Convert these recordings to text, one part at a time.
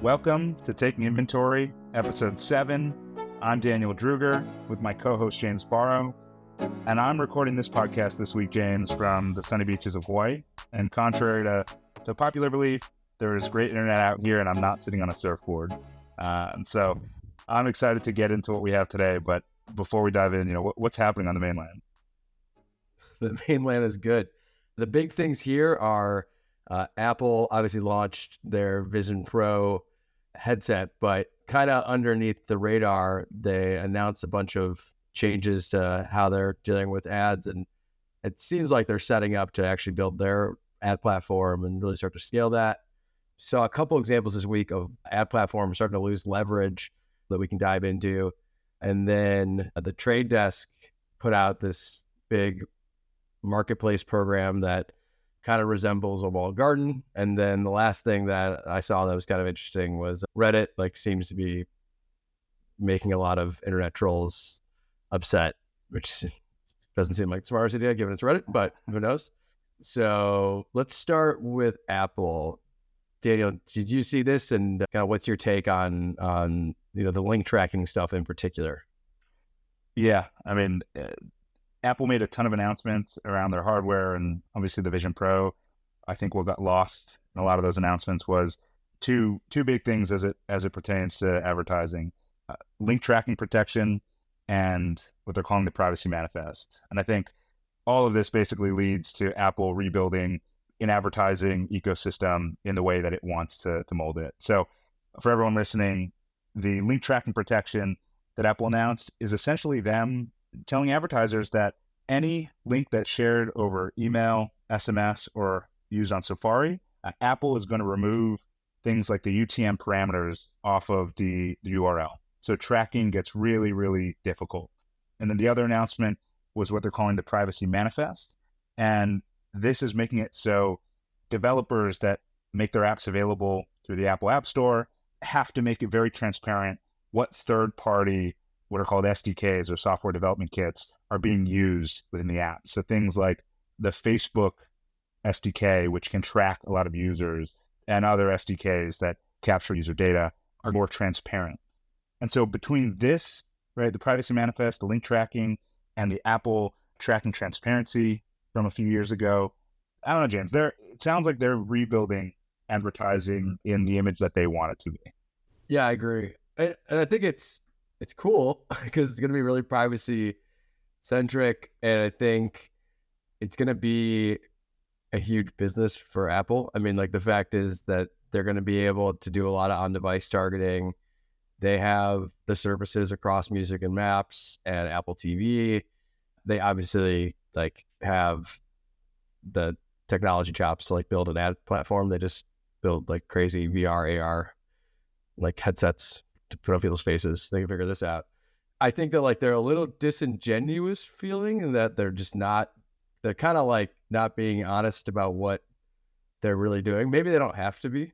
Welcome to Taking Inventory, Episode 7. I'm Daniel Druger with my co-host James Barrow, and I'm recording this podcast this week, James, from the sunny beaches of Hawaii. And contrary to popular belief, there is great internet out here, and I'm not sitting on a surfboard. And so I'm excited to get into what we have today. But before we dive in, what's happening on the mainland? The mainland is good. The big things here are Apple obviously launched their Vision Pro headset, but kind of underneath the radar, they announced a bunch of changes to how they're dealing with ads. And it seems like they're setting up to actually build their ad platform and really start to scale that. Saw a couple examples this week of ad platforms starting to lose leverage that we can dive into. And then the Trade Desk put out this big marketplace program that kind of resembles a walled garden. And then the last thing that I saw that was kind of interesting was Reddit seems to be making a lot of internet trolls upset, which doesn't seem like the smartest idea given it's Reddit, but who knows? So let's start with Apple. Daniel, did you see this, and kind of what's your take on the link tracking stuff in particular? Yeah, I mean, Apple made a ton of announcements around their hardware, and obviously the Vision Pro. I think what got lost in a lot of those announcements was two big things as it pertains to advertising: link tracking protection and what they're calling the privacy manifest. And I think all of this basically leads to Apple rebuilding an advertising ecosystem in the way that it wants to mold it. So for everyone listening, the link tracking protection that Apple announced is essentially them telling advertisers that any link that's shared over email, SMS, or used on Safari, Apple is going to remove things like the UTM parameters off of the URL. So tracking gets really, really difficult. And then the other announcement was what they're calling the privacy manifest. And this is making it so developers that make their apps available through the Apple App Store have to make it very transparent what third-party, what are called SDKs or software development kits, are being used within the app. So things like the Facebook SDK, which can track a lot of users, and other SDKs that capture user data are more transparent. And so between this, right, the privacy manifest, the link tracking, and the Apple tracking transparency from a few years ago, I don't know, James, it sounds like they're rebuilding advertising in the image that they want it to be. Yeah, I agree. And I think it's cool because it's going to be really privacy centric. And I think it's going to be a huge business for Apple. I mean, the fact is that they're going to be able to do a lot of on-device targeting. They have the services across music and maps and Apple TV. They obviously have the technology chops to build an ad platform. They just build crazy VR, AR headsets to put on people's faces. They can figure this out. I think that they're a little disingenuous feeling in that they're kind of not being honest about what they're really doing. Maybe they don't have to be,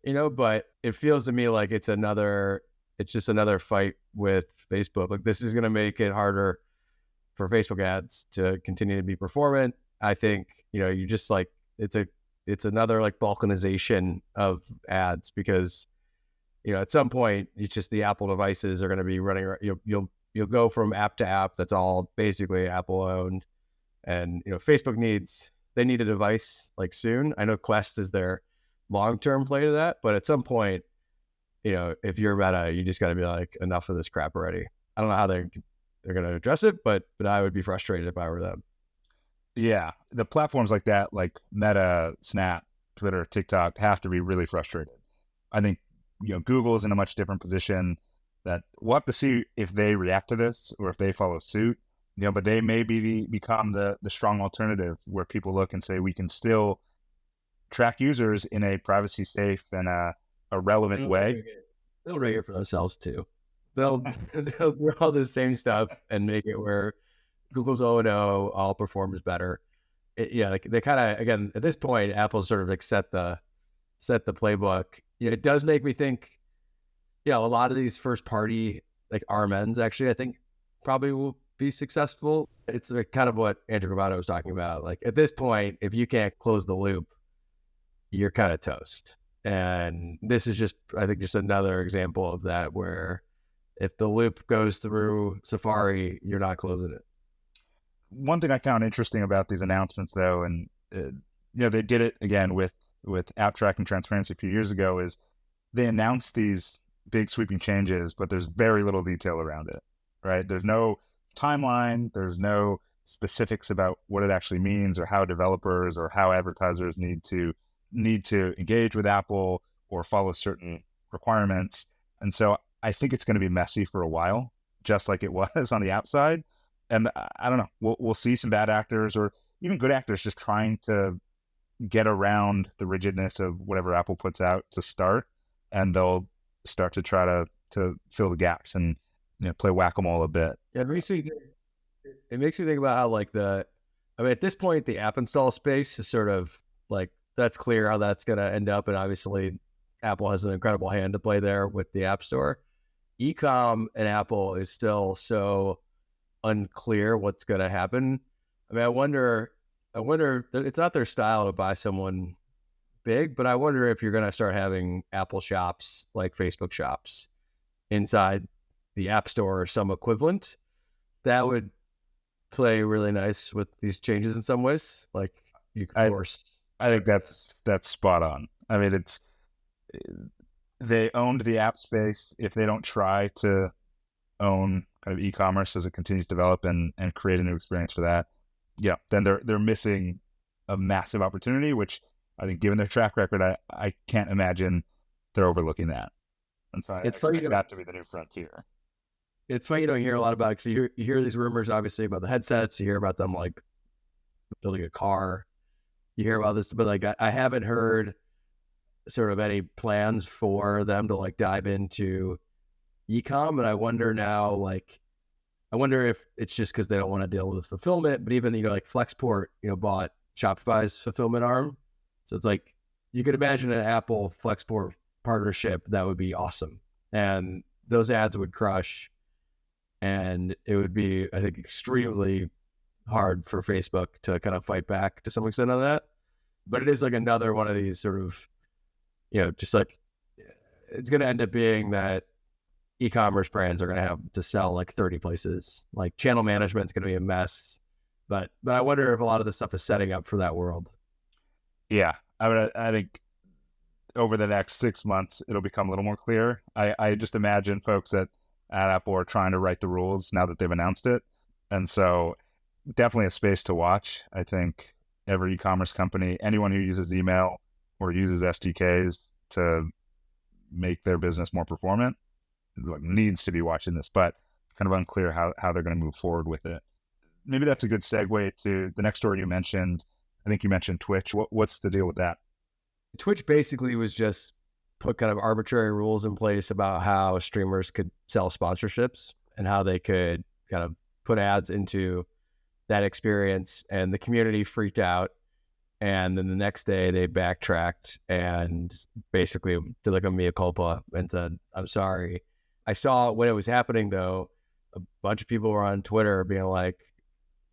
but it feels to me like it's just another fight with Facebook. This is going to make it harder for Facebook ads to continue to be performant. I think, you just it's another balkanization of ads because, at some point it's just the Apple devices are going to be running. You'll go from app to app that's all basically Apple owned, and Facebook needs a device soon. I know Quest is their long-term play to that, but at some point, if you're Meta, you just got to be enough of this crap already. I don't know how they're going to address it, but I would be frustrated if I were them. Yeah, the platforms like that, like Meta, Snap, Twitter, TikTok, have to be really frustrated. I think Google is in a much different position that we'll have to see if they react to this or if they follow suit. But they may become the strong alternative where people look and say we can still track users in a privacy safe and a relevant way. They'll rate it for themselves too. They'll do all the same stuff and make it where Google's O&O all performs better. They kind of, again, at this point, Apple's sort of set the playbook. It does make me think, a lot of these first party RMNs actually, I think probably will be successful. It's kind of what Andrew Gravato was talking about. At this point, if you can't close the loop, you're kind of toast. And this is just, I think, just another example of that, where if the loop goes through Safari, you're not closing it. One thing I found interesting about these announcements, though, and they did it again with app tracking transparency a few years ago, is they announced these big sweeping changes, but there's very little detail around it, right? There's no timeline, there's no specifics about what it actually means, or how developers or how advertisers need to engage with Apple or follow certain requirements. And so I think it's going to be messy for a while, just like it was on the app side. And I don't know, we'll see some bad actors or even good actors just trying to get around the rigidness of whatever Apple puts out to start, and they'll start to try to fill the gaps and play whack-a-mole a bit. Yeah, it makes me think about how, like, at this point, the app install space is sort of like, that's clear how that's going to end up. And obviously Apple has an incredible hand to play there with the App Store. Ecom and Apple is still so unclear what's going to happen. I mean, I wonder, it's not their style to buy someone big, but I wonder if you're going to start having Apple shops like Facebook shops inside the App Store or some equivalent. That would play really nice with these changes in some ways. Like, you could force. I think that's spot on. I mean, they owned the app space. If they don't try to own kind of e-commerce as it continues to develop and create a new experience for that, then they're missing a massive opportunity, which I think, given their track record, I can't imagine they're overlooking that. And so it's funny that to be the new frontier. It's funny you don't hear a lot about it, because you hear these rumors, obviously, about the headsets. You hear about them, like, building a car. You hear about this, but, like, I haven't heard sort of any plans for them to, like, dive into e-com. And I wonder now, like, if it's just because they don't want to deal with fulfillment. But even, like, Flexport, bought Shopify's fulfillment arm. So it's like, you could imagine an Apple Flexport partnership that would be awesome. And those ads would crush. And it would be, I think, extremely hard for Facebook to kind of fight back to some extent on that. But it is like another one of these sort of, just like, it's going to end up being that e-commerce brands are going to have to sell like 30 places. Like, channel management is going to be a mess. But I wonder if a lot of this stuff is setting up for that world. Yeah. I think over the next 6 months, it'll become a little more clear. I just imagine folks at Apple are trying to write the rules now that they've announced it. And so definitely a space to watch. I think every e-commerce company, anyone who uses email or uses SDKs to make their business more performant, needs to be watching this, but kind of unclear how they're going to move forward with it. Maybe that's a good segue to the next story you mentioned. I think you mentioned Twitch. What's the deal with that? Twitch basically was just put kind of arbitrary rules in place about how streamers could sell sponsorships and how they could kind of put ads into that experience. And the community freaked out. And then the next day they backtracked and basically did like a mea culpa and said, I'm sorry. I saw when it was happening, though, a bunch of people were on Twitter being like,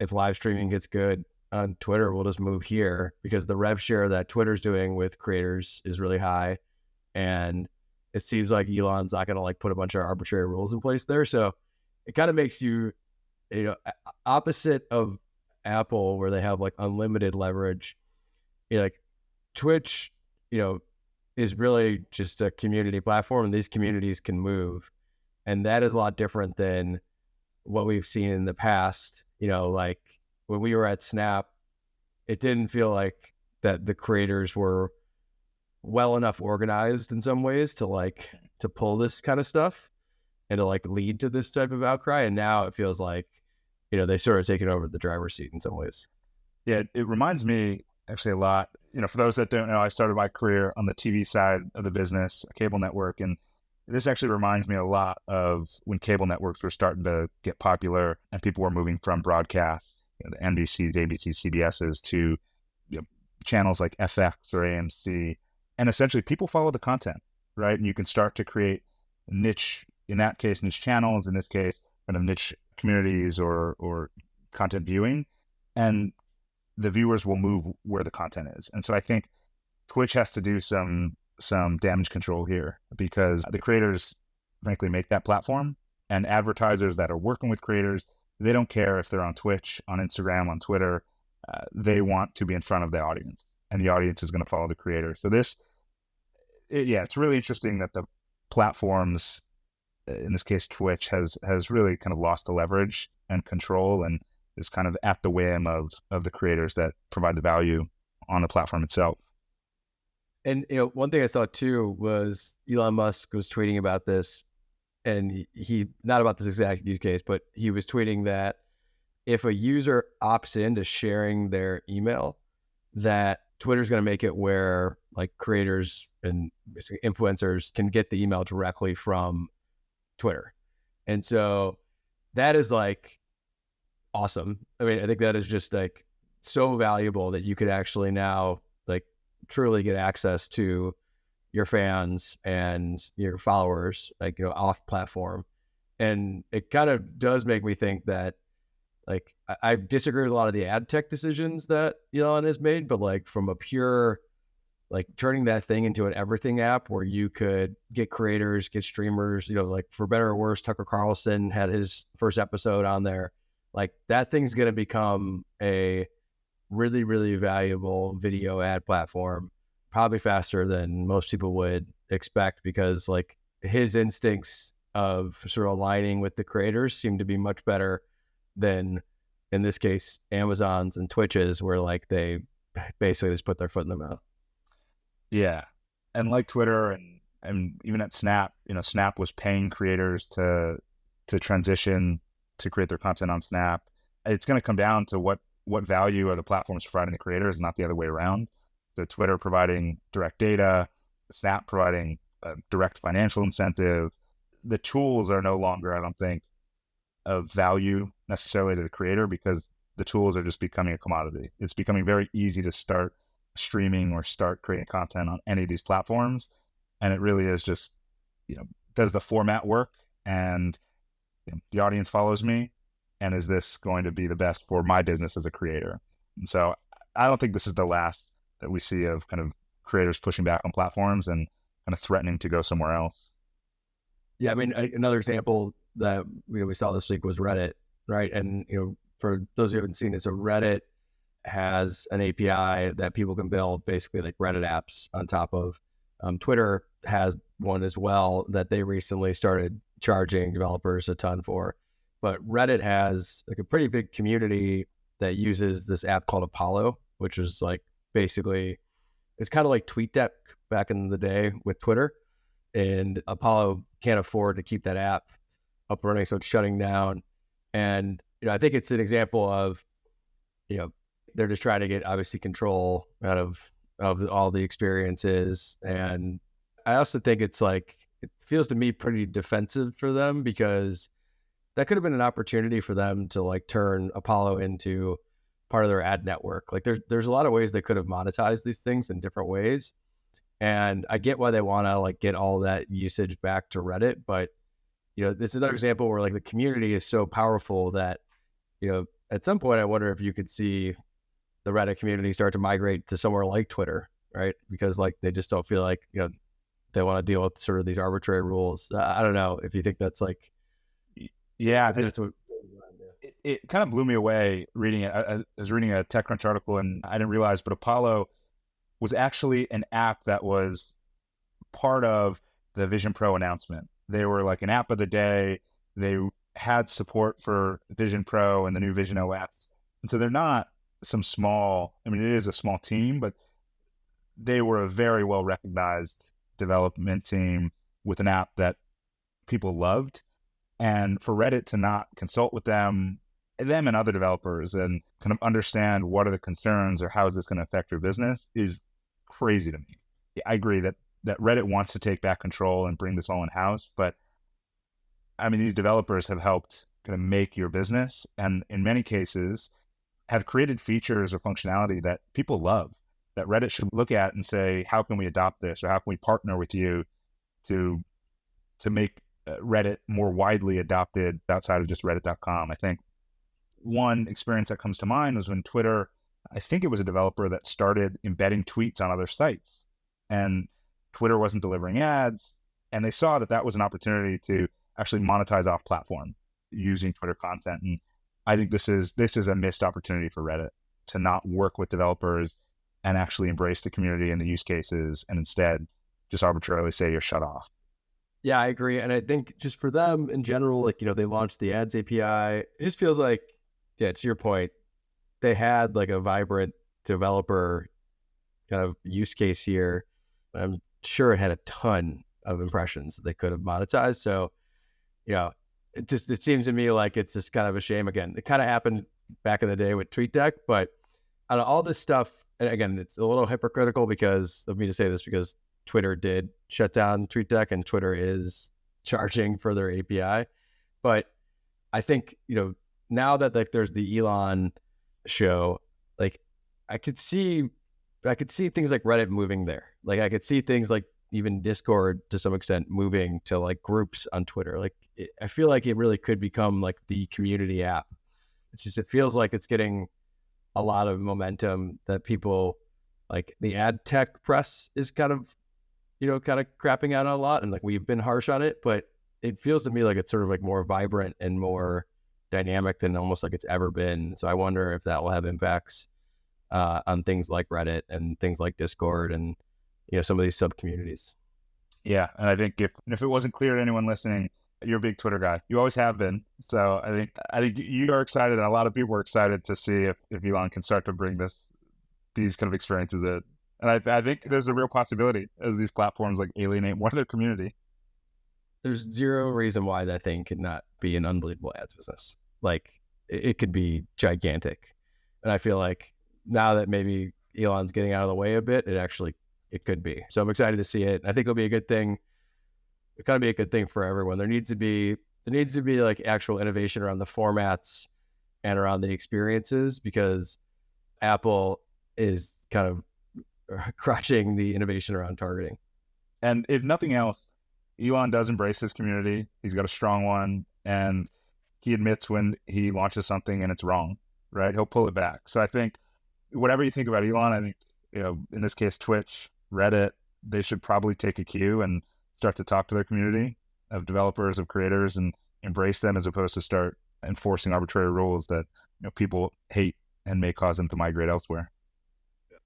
if live streaming gets good on Twitter, we'll just move here, because the rev share that Twitter's doing with creators is really high. And it seems like Elon's not going to like put a bunch of arbitrary rules in place there. So it kind of makes you, opposite of Apple, where they have like unlimited leverage, like Twitch, is really just a community platform, and these communities can move. And that is a lot different than what we've seen in the past. Like when we were at Snap, it didn't feel like that the creators were well enough organized in some ways to pull this kind of stuff and to like lead to this type of outcry. And now it feels like, they sort of taken over the driver's seat in some ways. Yeah, it reminds me actually a lot. For those that don't know, I started my career on the TV side of the business, a cable network, and this actually reminds me a lot of when cable networks were starting to get popular and people were moving from broadcast, the NBCs, ABCs, CBSs to channels like FX or AMC. And essentially people follow the content, right? And you can start to create niche, in that case, niche channels, in this case, kind of niche communities or content viewing. And the viewers will move where the content is. And so I think Twitch has to do some some damage control here, because the creators frankly make that platform, and advertisers that are working with creators, they don't care if they're on Twitch, on Instagram, on Twitter. They want to be in front of the audience, and the audience is going to follow the creator. So it's really interesting that the platforms, in this case Twitch, has really kind of lost the leverage and control, and is kind of at the whim of the creators that provide the value on the platform itself. And one thing I saw too was Elon Musk was tweeting about this, and he not about this exact use case, but he was tweeting that if a user opts into sharing their email, that Twitter's going to make it where like creators and influencers can get the email directly from Twitter. And so that is like awesome. I mean, I think that is just like so valuable that you could actually now like truly get access to your fans and your followers, like, off platform. And it kind of does make me think that, like, I disagree with a lot of the ad tech decisions that Elon has made, but like from a pure, like turning that thing into an everything app where you could get creators, get streamers, like for better or worse, Tucker Carlson had his first episode on there. Like that thing's going to become a really, really valuable video ad platform, probably faster than most people would expect, because like his instincts of sort of aligning with the creators seem to be much better than, in this case, Amazon's and Twitch's, where like they basically just put their foot in the mouth. Yeah. And like Twitter and even at Snap, Snap was paying creators to transition to create their content on Snap. It's going to come down to what value are the platforms providing the creators, not the other way around. So Twitter providing direct data, Snap providing a direct financial incentive. The tools are no longer, I don't think, of value necessarily to the creator, because the tools are just becoming a commodity. It's becoming very easy to start streaming or start creating content on any of these platforms. And it really is just, does the format work? And the audience follows me. And is this going to be the best for my business as a creator? And so I don't think this is the last that we see of kind of creators pushing back on platforms and kind of threatening to go somewhere else. Yeah, I mean, another example that we saw this week was Reddit, right? And for those who haven't seen it, so Reddit has an API that people can build basically like Reddit apps on top of. Twitter has one as well that they recently started charging developers a ton for. But Reddit has like a pretty big community that uses this app called Apollo, which is like basically, it's kind of like TweetDeck back in the day with Twitter. And Apollo can't afford to keep that app up running, so it's shutting down. And I think it's an example of, they're just trying to get obviously control out of all the experiences. And I also think it's like, it feels to me pretty defensive for them, because that could have been an opportunity for them to like turn Apollo into part of their ad network. Like there's a lot of ways they could have monetized these things in different ways. And I get why they want to like get all that usage back to Reddit, but this is another example where like the community is so powerful that, at some point I wonder if you could see the Reddit community start to migrate to somewhere like Twitter, right? Because like they just don't feel like, they want to deal with sort of these arbitrary rules. I don't know if you think that's like, yeah, I think that's what it kind of blew me away reading it. I was reading a TechCrunch article and I didn't realize, but Apollo was actually an app that was part of the Vision Pro announcement. They were like an app of the day. They had support for Vision Pro and the new Vision OS. And so they're not some small, I mean, it is a small team, but they were a very well recognized development team with an app that people loved. And for Reddit to not consult with them and other developers and kind of understand what are the concerns or how is this going to affect your business is crazy to me. I agree that Reddit wants to take back control and bring this all in-house, but I mean, these developers have helped kind of make your business, and in many cases have created features or functionality that people love, that Reddit should look at and say, how can we adopt this, or how can we partner with you to make Reddit more widely adopted outside of just reddit.com. I think one experience that comes to mind was when Twitter, I think it was a developer that started embedding tweets on other sites. And Twitter wasn't delivering ads, and they saw that that was an opportunity to actually monetize off platform using Twitter content. And I think this is a missed opportunity for Reddit to not work with developers and actually embrace the community and the use cases, and instead just arbitrarily say you're shut off. Yeah, I agree. And I think just for them in general, like, they launched the ads API. It just feels like, yeah, to your point, they had like a vibrant developer kind of use case here. I'm sure it had a ton of impressions that they could have monetized. So, it seems to me like it's just kind of a shame. Again, it kind of happened back in the day with TweetDeck, but out of all this stuff, and again, it's a little hypocritical because of me to say this, because Twitter did shut down TweetDeck and Twitter is charging for their API. But I think, now that like there's the Elon show, like I could see things like Reddit moving there. Like I could see things like even Discord to some extent moving to like groups on Twitter. Like I feel like it really could become like the community app. It feels like it's getting a lot of momentum, that people like the ad tech press is kind of crapping out on a lot. And like we've been harsh on it, but it feels to me like it's sort of like more vibrant and more dynamic than almost like it's ever been. So I wonder if that will have impacts on things like Reddit and things like Discord and, some of these sub communities. Yeah. And I think if it wasn't clear to anyone listening, you're a big Twitter guy. You always have been. So I think you are excited, and a lot of people are excited to see if Elon can start to bring these kind of experiences in. And I think there's a real possibility as these platforms like alienate more of their community. There's zero reason why that thing could not be an unbelievable ads business. Like it could be gigantic. And I feel like now that maybe Elon's getting out of the way a bit, it could be. So I'm excited to see it. I think it'll be a good thing. It's going to be a good thing for everyone. There needs to be like actual innovation around the formats and around the experiences, because Apple is kind of crushing the innovation around targeting. And if nothing else, Elon does embrace his community. He's got a strong one, and he admits when he launches something and it's wrong, right? He'll pull it back. So I think whatever you think about Elon, I think, in this case, Twitch, Reddit, they should probably take a cue and start to talk to their community of developers, of creators, and embrace them, as opposed to start enforcing arbitrary rules that people hate and may cause them to migrate elsewhere.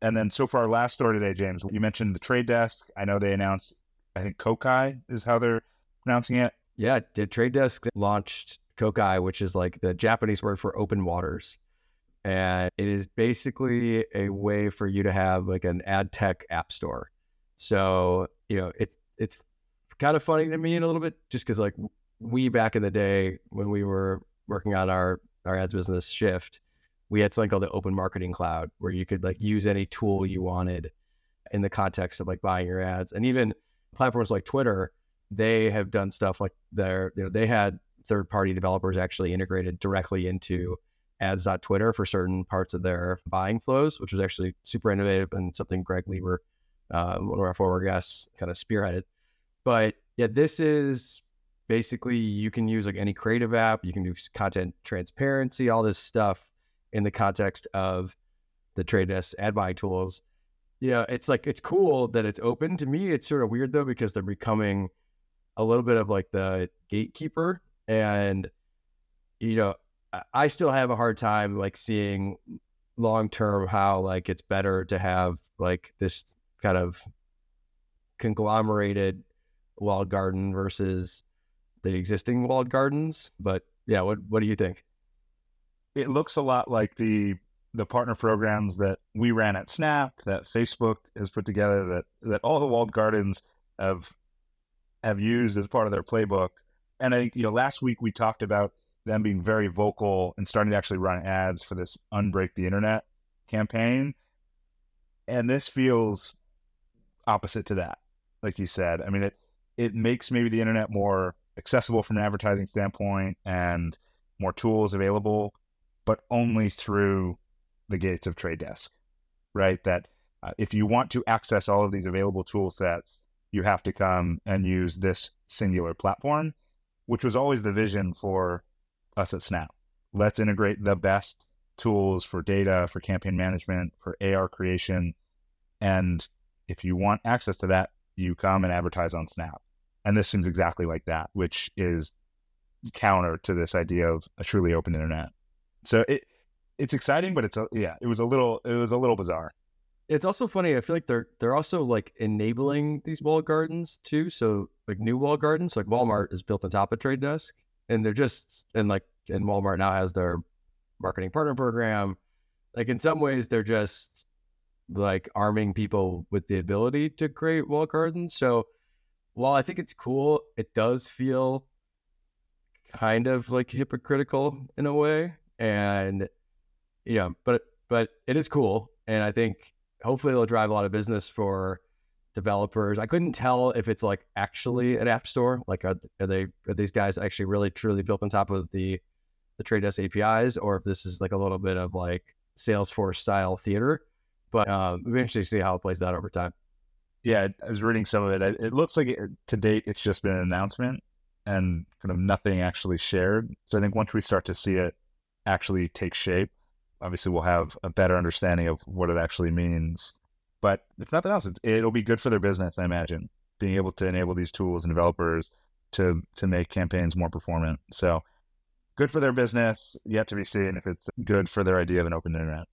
And then, so for our last story today, James, you mentioned the Trade Desk. I know they announced, I think Kokai is how they're pronouncing it. Yeah, the Trade Desk launched Kokai, which is like the Japanese word for open waters. And it is basically a way for you to have like an ad tech app store. So, it's kind of funny to me in a little bit, just because like we back in the day when we were working on our ads business Shift, we had something called the Open Marketing Cloud, where you could like use any tool you wanted in the context of like buying your ads. And even platforms like Twitter, they have done stuff like they had third-party developers actually integrated directly into ads.twitter for certain parts of their buying flows, which was actually super innovative and something Greg Lieber, one of our former guests, kind of spearheaded. But yeah, this is basically, you can use like any creative app, you can do content transparency, all this stuff in the context of the Trade Desk ad buying tools. It's like, it's cool that it's open. To me, it's sort of weird though, because they're becoming a little bit of like the gatekeeper. And, I still have a hard time like seeing long-term how like it's better to have like this kind of conglomerated walled garden versus the existing walled gardens. But yeah, what do you think? It looks a lot like the partner programs that we ran at Snap, that Facebook has put together, that all the walled gardens have used as part of their playbook. And I think, last week we talked about them being very vocal and starting to actually run ads for this Unbreak the Internet campaign. And this feels opposite to that. Like you said, I mean, it makes maybe the internet more accessible from an advertising standpoint and more tools available, but only through the gates of Trade Desk, right? That if you want to access all of these available tool sets, you have to come and use this singular platform, which was always the vision for us at Snap. Let's integrate the best tools for data, for campaign management, for AR creation. And if you want access to that, you come and advertise on Snap. And this seems exactly like that, which is counter to this idea of a truly open internet. So it's exciting, but it was a little bizarre. It's also funny. I feel like they're also like enabling these walled gardens too. So like new walled gardens, like Walmart is built on top of Trade Desk, and and Walmart now has their marketing partner program. Like in some ways, they're just like arming people with the ability to create walled gardens. So while I think it's cool, it does feel kind of like hypocritical in a way, and but it is cool, and I think hopefully it'll drive a lot of business for developers. I couldn't tell if it's like actually an app store, like are these guys actually really truly built on top of the Trade Desk APIs, or if this is like a little bit of like Salesforce style theater. But it'll be interesting to see how it plays out over time. Yeah, I was reading some of it. It looks like to date it's just been an announcement and kind of nothing actually shared. So I think once we start to see it actually take shape, obviously we'll have a better understanding of what it actually means. But if nothing else, it'll be good for their business, I imagine, being able to enable these tools and developers to make campaigns more performant. So good for their business. Yet to be seen if it's good for their idea of an open internet.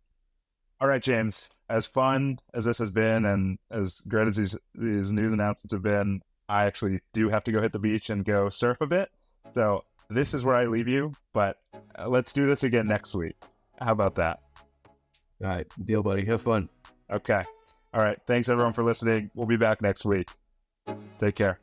All right, James, as fun as this has been and as great as these news announcements have been, I actually do have to go hit the beach and go surf a bit. So this is where I leave you, but let's do this again next week. How about that? All right, deal, buddy. Have fun. Okay. All right. Thanks, everyone, for listening. We'll be back next week. Take care.